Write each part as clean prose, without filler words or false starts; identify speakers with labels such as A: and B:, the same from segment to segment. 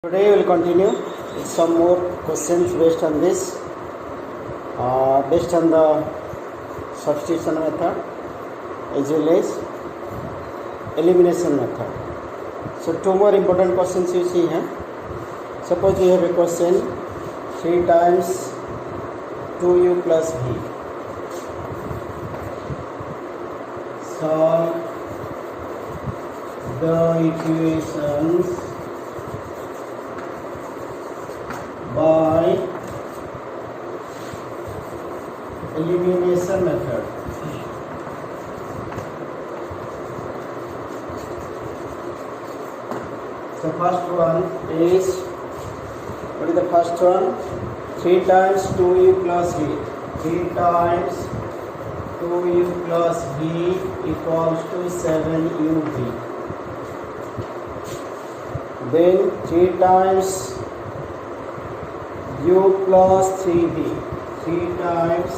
A: Today we will continue with some more questions based on this, based on the substitution method as well as elimination method. So two more important questions you see here. Suppose we have a question 3 times 2u plus v. Solve the equations by elimination method. So first one is, what is the first one? 3 times 2u plus v. 3 times 2u plus v equals to 7uv. Then 3 times u plus 3v. 3 times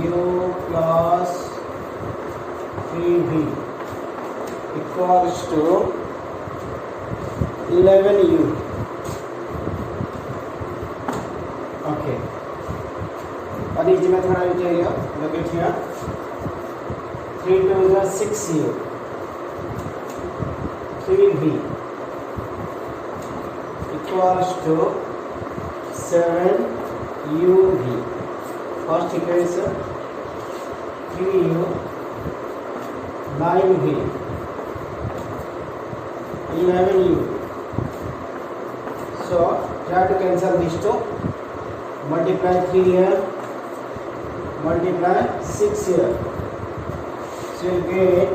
A: u plus 3v equals to 11u. Okay. What is the method I will tell you? Look at here. 3 to the 6u. 3v equals to 7uv. First equation 3u, 9v, 11u. So try to cancel these two. Multiply 3 here, multiply 6 here. So you get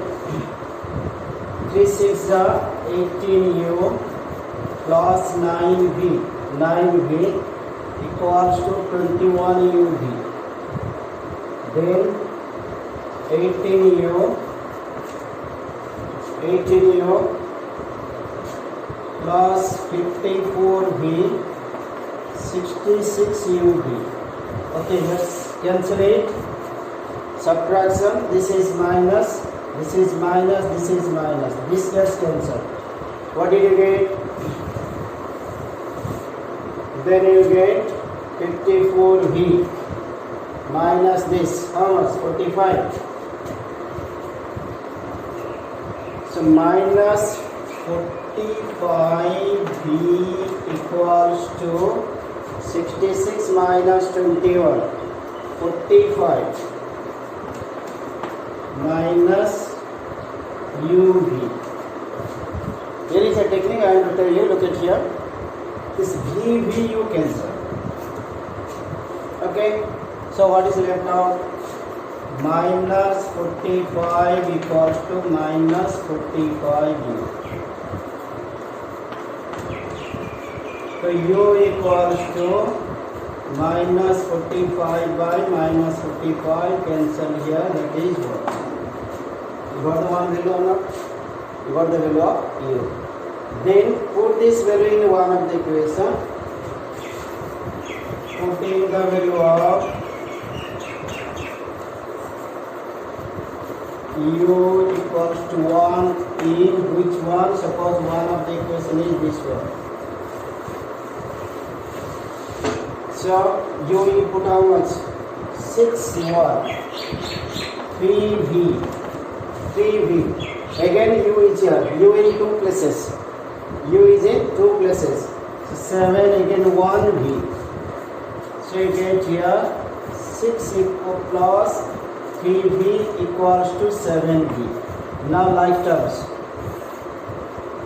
A: 3 6 18u plus 9v. 9v equals to 21uv. Then 18u plus 54v 66uv. Okay, let's cancel it. Subtraction, this is minus, this is minus, this is minus. This gets cancelled. What did you get? Then you get 54v minus this, how much? 45. So minus 45v equals to 66 minus 21. 45 minus uv. Here is a technique I want to tell you. Look at here. This v you cancel. Okay, so what is left out? Minus 45 equals to minus 45u. So u equals to minus 45 by minus 45, cancel here, that is what? You got the one value or not? You got the value of u. Then put this value in one of the equation. Putting the value of u equals to 1 in which one? Suppose one of the equation is this one. So u you put how much? 6u, 3v. Again u is here. U in two places. U is in two places. So 7 again 1v. So you get here 6 plus 3v equals to 7v. Now like terms.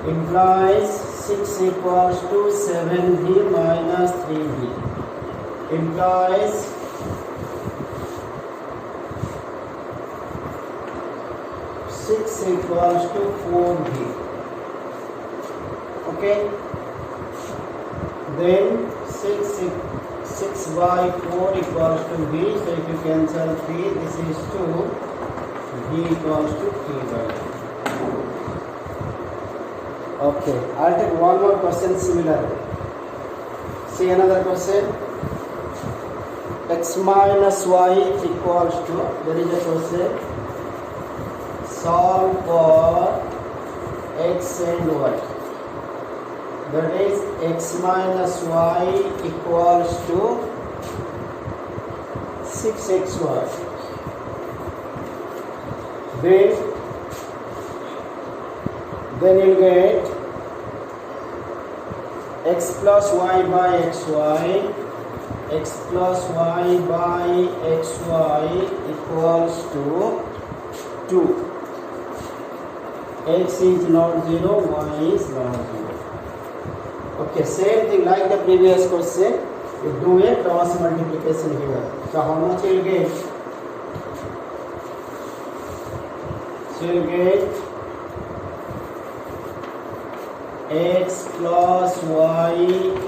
A: Implies 6 equals to 7v minus 3v. Implies 6 equals to 4v. Okay, then 6 by 4 equals to v. So if you cancel 3, this is 2. V equals to 3 by 2. Okay, I'll take one more question similar. See another question. X minus y equals to, there is a question. Solve for x and y. that is x minus y equals to 6xy. Then you'll get x plus y by xy, x plus y by xy equals to 2. X is not 0, y is not 0. Okay, same thing like the previous question. You do a cross multiplication here. So how much you will get? So you get x plus y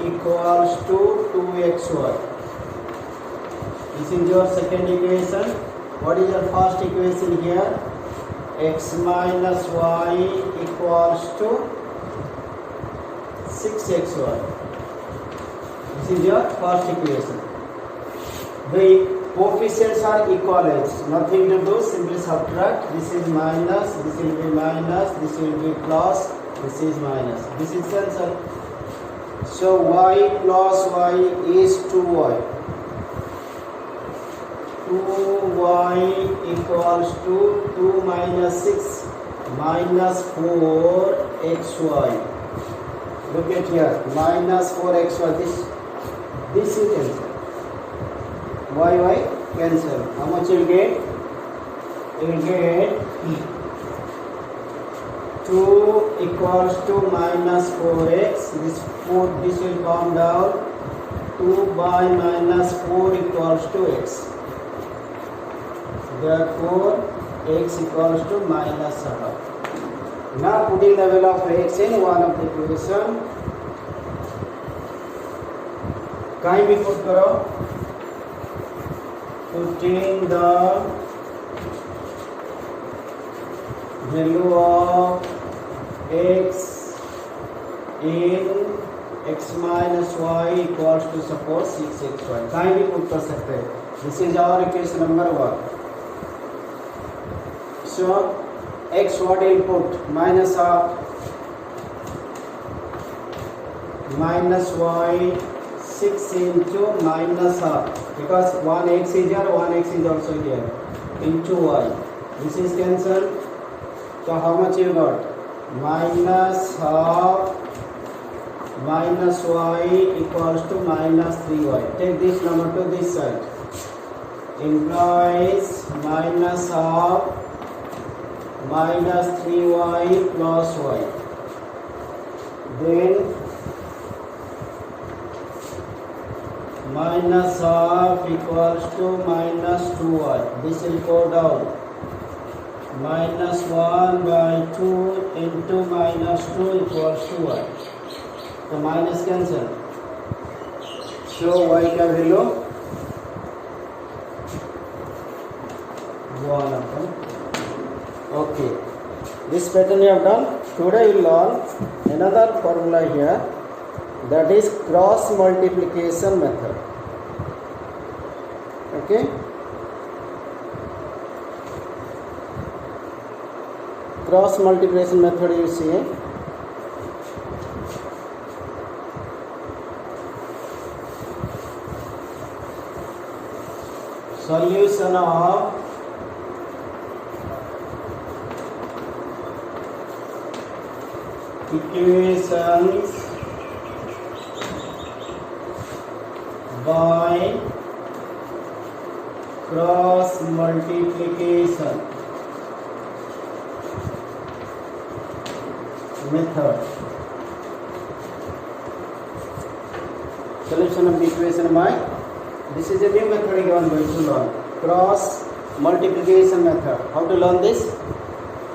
A: equals to 2xy. This is your second equation. What is your first equation here? X minus y equals to 6xy. This is your first equation. The coefficients are equal. Nothing to do, simply subtract. This is minus, this will be minus, this will be plus, this is minus. This is answer. So y plus y is 2y. 2y equals to 2 minus 6 minus 4xy. Look at here, minus 4xy. This is cancel. Y cancel. How much you will get? You will get 2 equals to minus 4x. This will come down. 2 by minus 4 equals to x. Therefore, x equals to minus 7. Now putting the value of x in one of the equation. कहीं भी put करो. Putting the value of x in x minus y equals to suppose 6xy. कहीं भी put कर सकते हैं. This is our equation number 1. So x what will put? Minus of minus y 6 into minus half, because 1x is here, 1x is also here, into y. This is cancelled. So how much you got? Minus half minus y equals to minus 3y. Take this number to this side. Implies minus half minus 3y plus y. Then minus half equals to minus 2y. This will go down. Minus 1 by 2 into minus 2 equals to y. So minus cancel. So y का value 1 upon. Okay. This pattern you have done. Today you learn another formula here. That is cross multiplication method. Okay. Cross multiplication method you see. Solution of equations by cross multiplication method. Solution of the equation by, this is a new method you are going to learn. Cross multiplication method. How to learn this?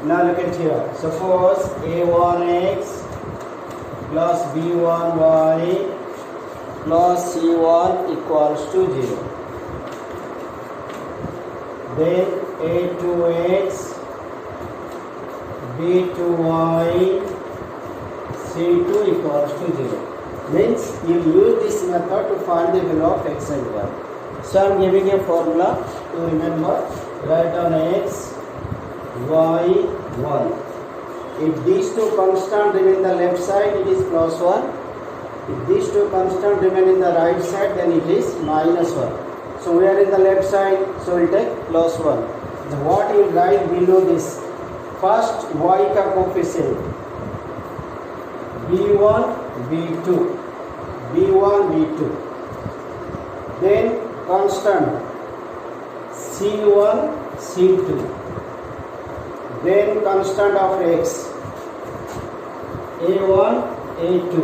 A: Now look at here. Suppose a1x plus b1y plus c1 equals to 0. Then a2x b2y c2 equals to 0. Means you use this method to find the value of x and y. So I am giving a formula to remember. Write down x, y, 1. If these two constants remain the left side, it is plus 1. If these two constants remain in the right side, then it is minus 1. So we are in the left side, so we'll take plus 1. Then what you write below this? First y का coefficient b1, b2, b1, b2. Then constant c1, c2. Then constant of x a1, a2.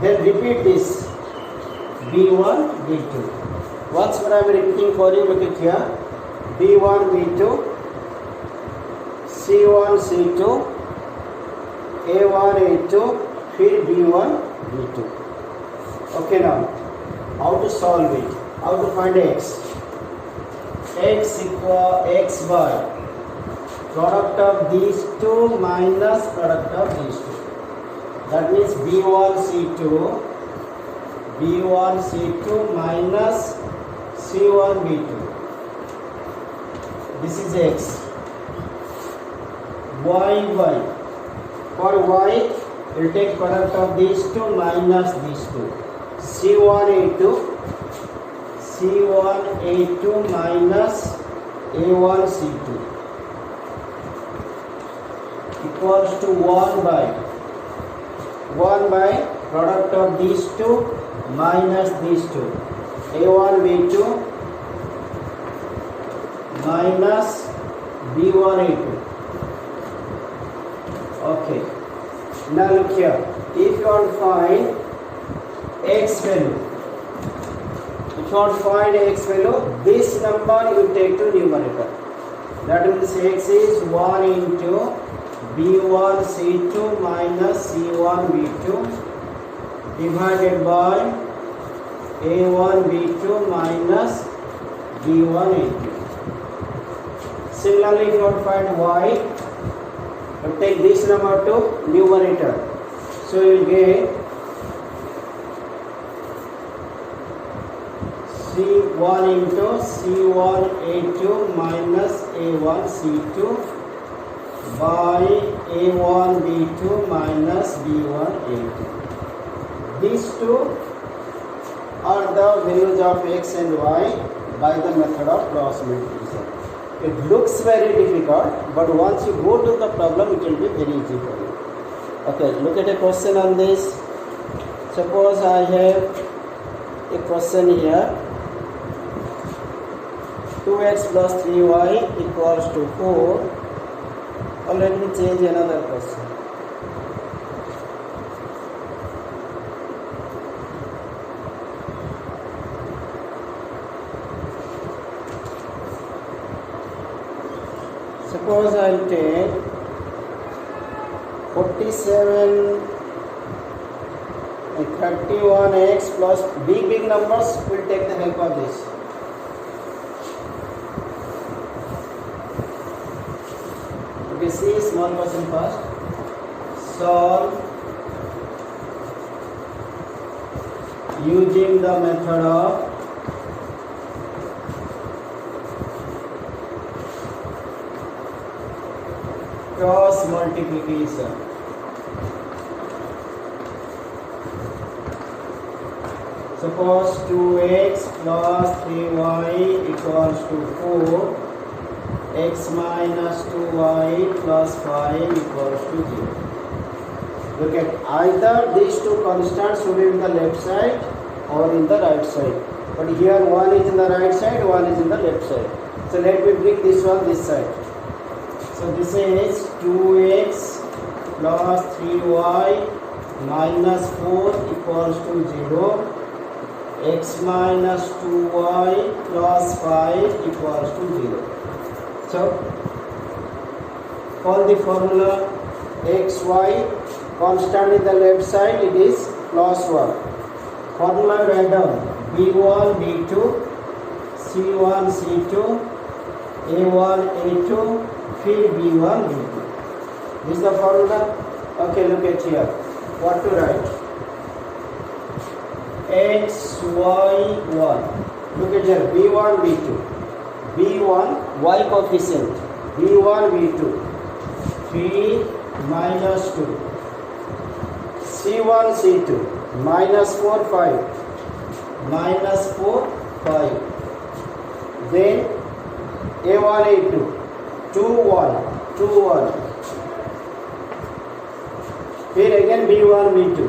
A: Then repeat this b1, b2. Once more I am repeating for you. Look at here. b1, b2, c1, c2, a1, a2, फिर b1, b2. Okay, now how to solve it? How to find x? X equal x by product of these two minus product of these two. That means b1, c2 minus c1, b2. This is x. Y by, for y we'll take product of these two minus these two. c1, a2 minus a1, c2 equals to 1 by product of these two minus these two. a1, b2 minus b1, a2. Okay. Now look here. If you want to find x value, this number you take to numerator. That means x is 1 into b1, c2 minus c1, b2 divided by a1, b2 minus b1, a2. Similarly, if you want to find y, you take this number to numerator. So you will get c1 into c1, a2 minus a1, c2 by a1, b2 minus b1, a2. These two are the values of x and y by the method of cross multiplication. It looks very difficult, but once you go to the problem, it will be very easy for you. Okay, look at a question on this. Suppose I have a question here. 2x plus 3y equals to 4. Or let me change another question. Suppose I will take 47 and 31x plus big numbers. We will take the help of this. Okay, see small question first. Solve using the method of cross multiplication. Suppose 2x plus 3y equals to 4, x minus 2y plus 5 equals to 0. Look at either these two constants should be in the left side or in the right side. But here one is in the right side, one is in the left side. So let me bring this one this side. So this is 2x plus 3y minus 4 equals to 0. X minus 2y plus 5 equals to 0. So, call the formula xy, constant in the left side, it is plus 1. Formula write down b1, b2, c1, c2, a1, a2, फिर b1, b2. This is the formula. Okay, look at here. What to write? X, y, 1. Look at here. b1, b2. b1, y coefficient. b1, b2. 3 minus 2. c1, c2. -4 5, -4 5. Then A1 A2 2 1 2 1. Here again B1 B2,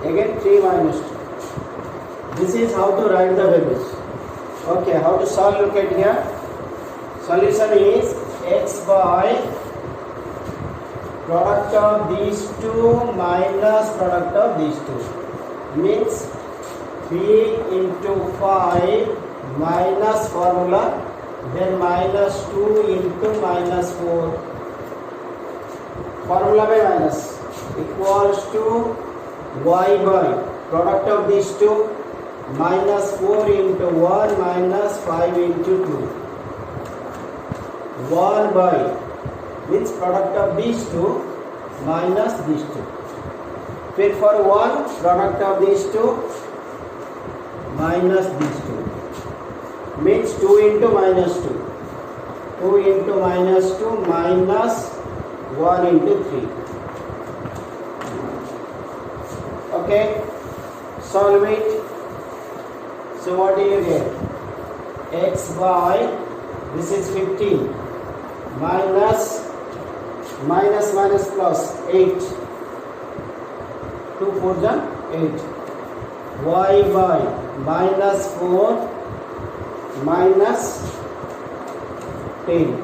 A: again 3 minus 2. This is how to write the values. Okay, how to solve? Look at here. Solution is x by product of these two minus product of these two, means 3 into 5 minus formula, then minus 2 into minus 4, formula by minus, equals to y by product of these two minus 4 into 1 minus 5 into 2, 1 by means product of these two minus these two. Then for 1 product of these two minus these two, means 2 into minus 2, 2 into minus 2 minus 1 into 3. Okay, solve it. So what do you get? X by, this is 15, minus plus 8, 2 4 8, y by minus 4 minus 10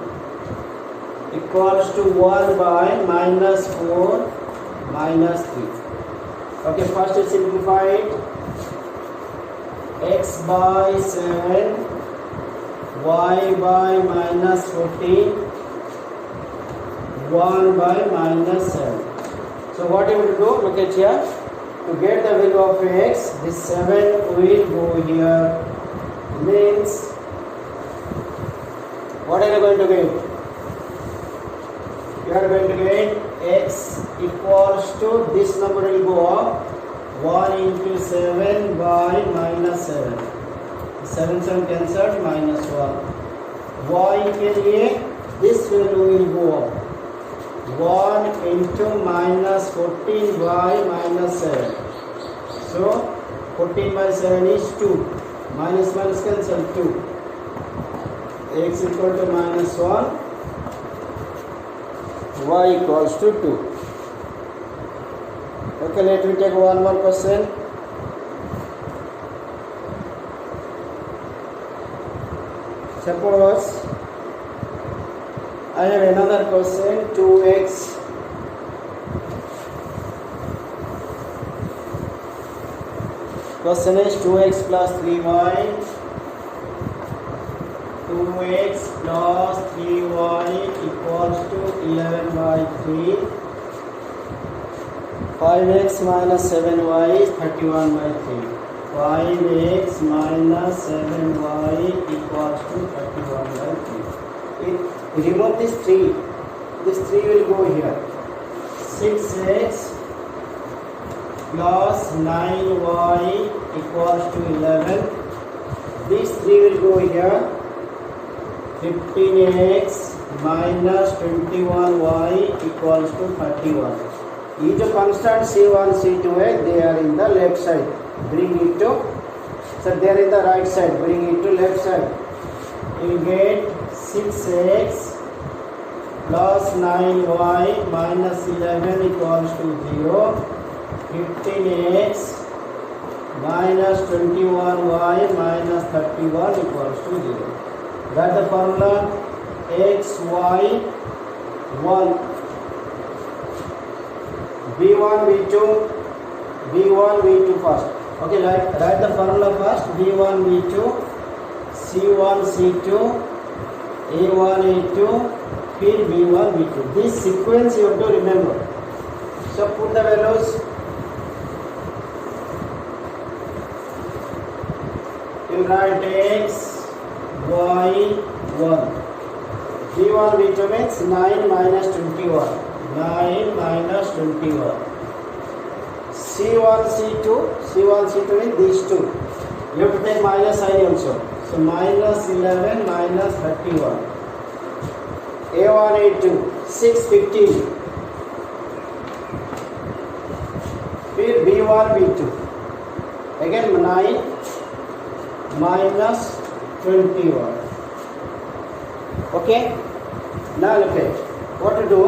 A: equals to 1 by minus 4 minus 3. Okay, first you simplify it. X by 7, y by minus 14, 1 by minus 7. So what you will do, look at here, to get the value of x, this 7 will go here, means what are you going to get? You are going to get x equals to, this number will go up, 1 into 7 by minus 7, 7 7 cancelled, minus 1. y के लिए this value will go up, 1 into minus 14 by minus 7. So 14 by 7 is 2, minus minus cancel, 2. X equal to minus 1, y equals to 2. Okay, let me take one more question. Suppose I have another question, 2x question is 2x plus 3y, 2x plus 3y equals to 11 by 3, 5x minus 7y is 31 by 3, 5x minus 7y equals to 31 by 3. Remove this 3, this 3 will go here, 6x plus 9y equals to 11, this 3 will go here, 15x minus 21y equals to 31. ये जो constant C1 C2 है, they are in the left side, bring it to, so they are in the right side, bring it to left side. You get 6x plus 9y minus 11 equals to 0, 15x minus 21y minus 31 equals to 0. That's the formula. X, y, 1, b1 b2, b1 b2 first. Okay, write the formula first. b1 b2, c1 c2, a1 a2, फिर b1 b2. This sequence you have to remember. So put the values. You write x, y, 1. b1 b2 means 9 minus 21. 9 minus 21. C1 C2, C1 C2 means these two. You have to take minus sign also. So minus 11 minus 31. A1 A2, 6 15. फिर B1 B2 again 9 minus 21. Okay, now look at what to do.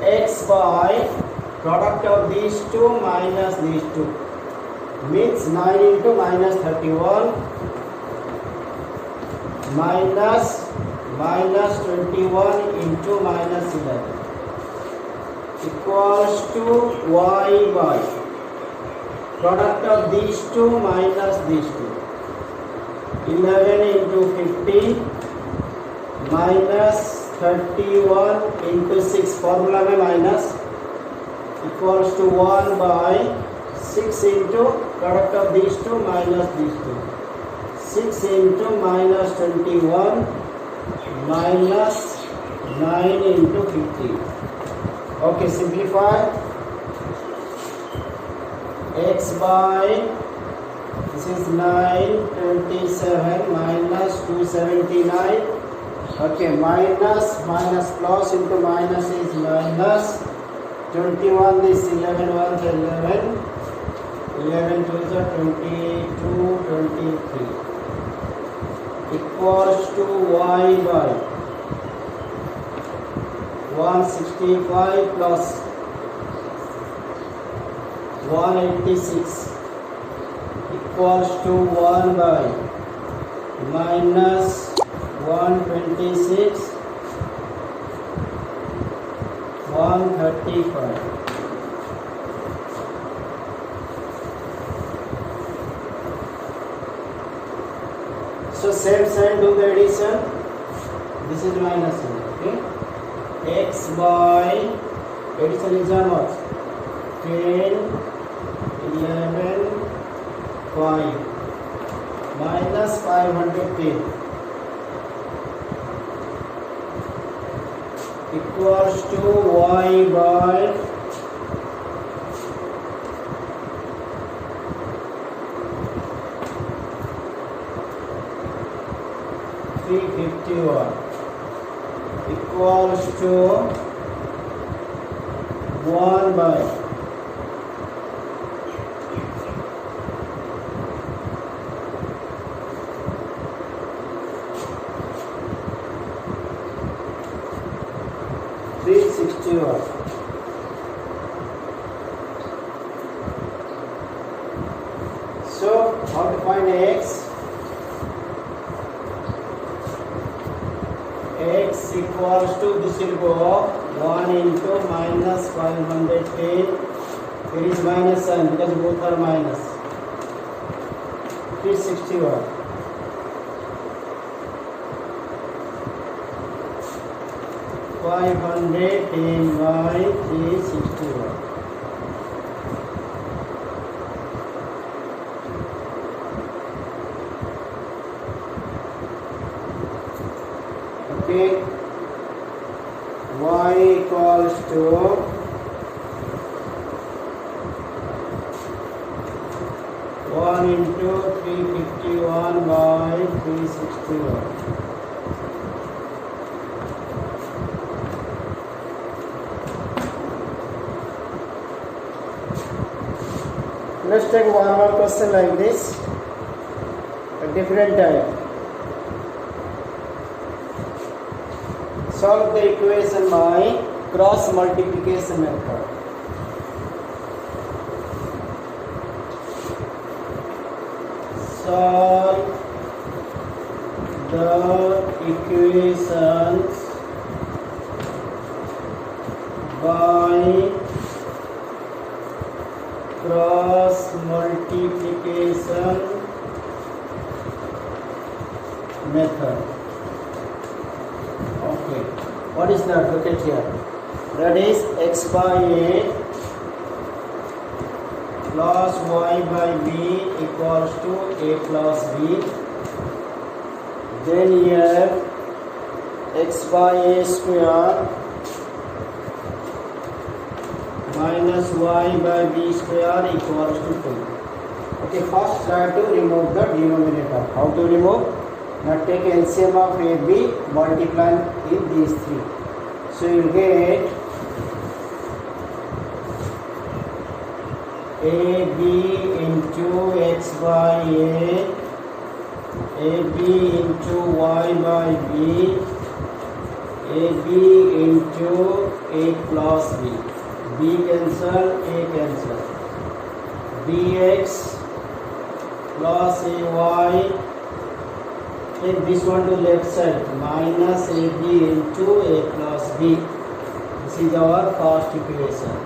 A: X by product of these two minus these two means 9 into minus 31 minus 21 into minus 11 equals to y by product of these two minus these two 11 into 15 minus 31 into 6 formula में minus equals to 1 by 6 into product of these two minus these two 6 into minus 21 minus 9 into 15. Okay, simplify. X by this is 927 minus 279. Okay, minus plus into minus is minus 21 is 11 1 11 11 2 is 22 23 equals to y by 165 plus 186 equals to 1 by minus 126 135. So same sign, do the addition. This is minus 1. Okay. X by addition is how much? 10, 11, 5 minus 510 equals to y by 351 equals to 1 by 361. So how to find x? X equals to, this will go 1 into minus 510. There is minus sign because both are minus. 361. 510 by 361. Okay, y equals to 1 into 351 by 361. Let's take one more question like this, a different type. Solve the equation by cross multiplication method. Solve the equations by cross multiplication method. Okay, what is that? Look at here. That is x by a plus y by b equals to a plus b. Then here x by a square minus y by b square equals to 2. Okay, first try to remove the denominator. How to remove? Now take LCM of AB, multiply in these three. So you get AB into x by A, AB into y by B, AB into A plus B. B cancel, A cancel. Bx plus AY, take this one to left side, minus AB into A plus B. This is our first equation.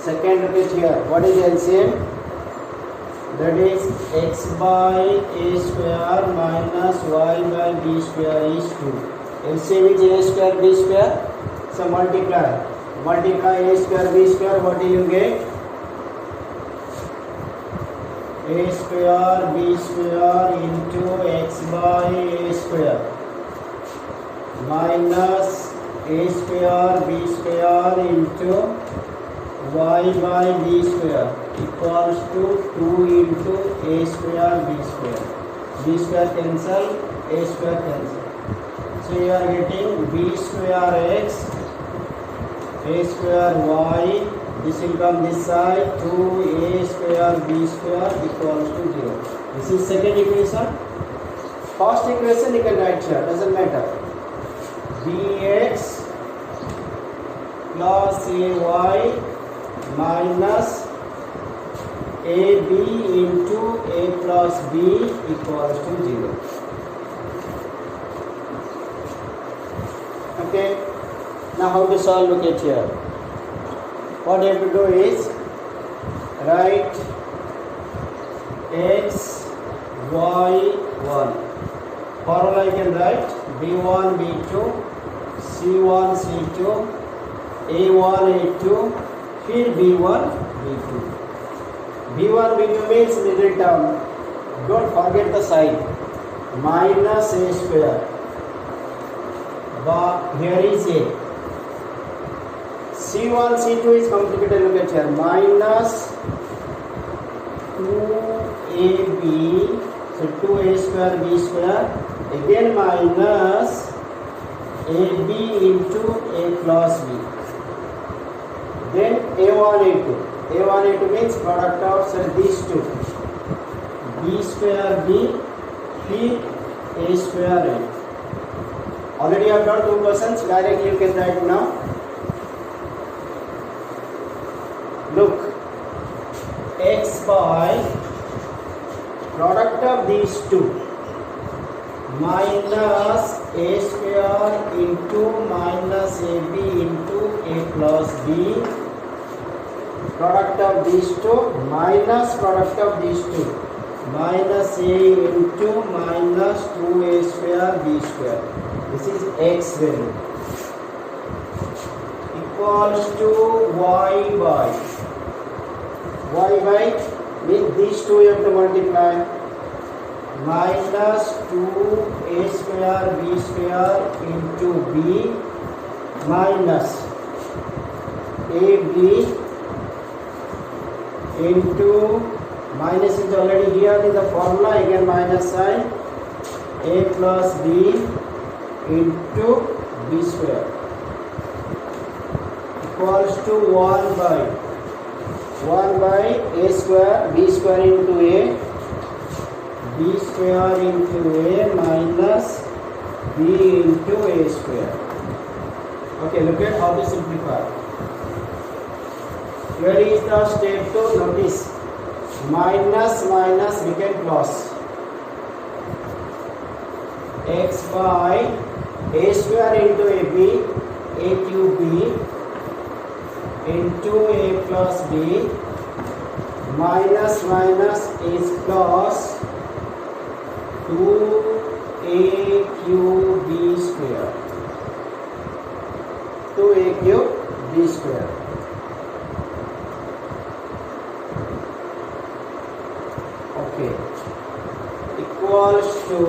A: Second repeat here. What is LCM? That is x by A square minus y by B square is 2. LCM is A square B square. So multiply A square B square. What do you get? A square B square into x by A square minus A square B square into y by B square equals to 2 into A square B square. B square cancel, A square cancel. So you are getting B square x, A square y. This will come this side, 2A square B square equals to 0. This is second equation. First equation you can write here, doesn't matter. Bx plus AY minus AB into A plus B equals to 0. Okay. Now how to solve? Look at here. What you have to do is write x, y, 1. Formula you can write b1, b2, c1, c2, a1, a2, फिर b1, b2. b1, b2 means middle term. Don't forget the sign. Minus a square. But here is a. C1, C2 is complicated. Look at here. Minus 2ab. So 2a square b square. Again minus ab into a plus b. Then a1, a2. A1, a2 means product of these two. b square b, फिर a square a. Already I have done two questions. Directly you can write now. Look, x by product of these two minus a square into minus ab into a plus b. Product of these two minus product of these two minus a into minus 2a square b square. This is x value equals to y by means these two you have to multiply minus 2a square b square into b minus ab into minus is already here in the formula, again minus sign, a plus b into b square equals to 1 by a square b square into a, b square into a minus b into a square. Okay, look at how to simplify. Here is the step 2. Notice minus became plus. X by a square into ab, a cube b into a plus b minus is plus 2a cube b square. 2a cube b square. Okay, equals to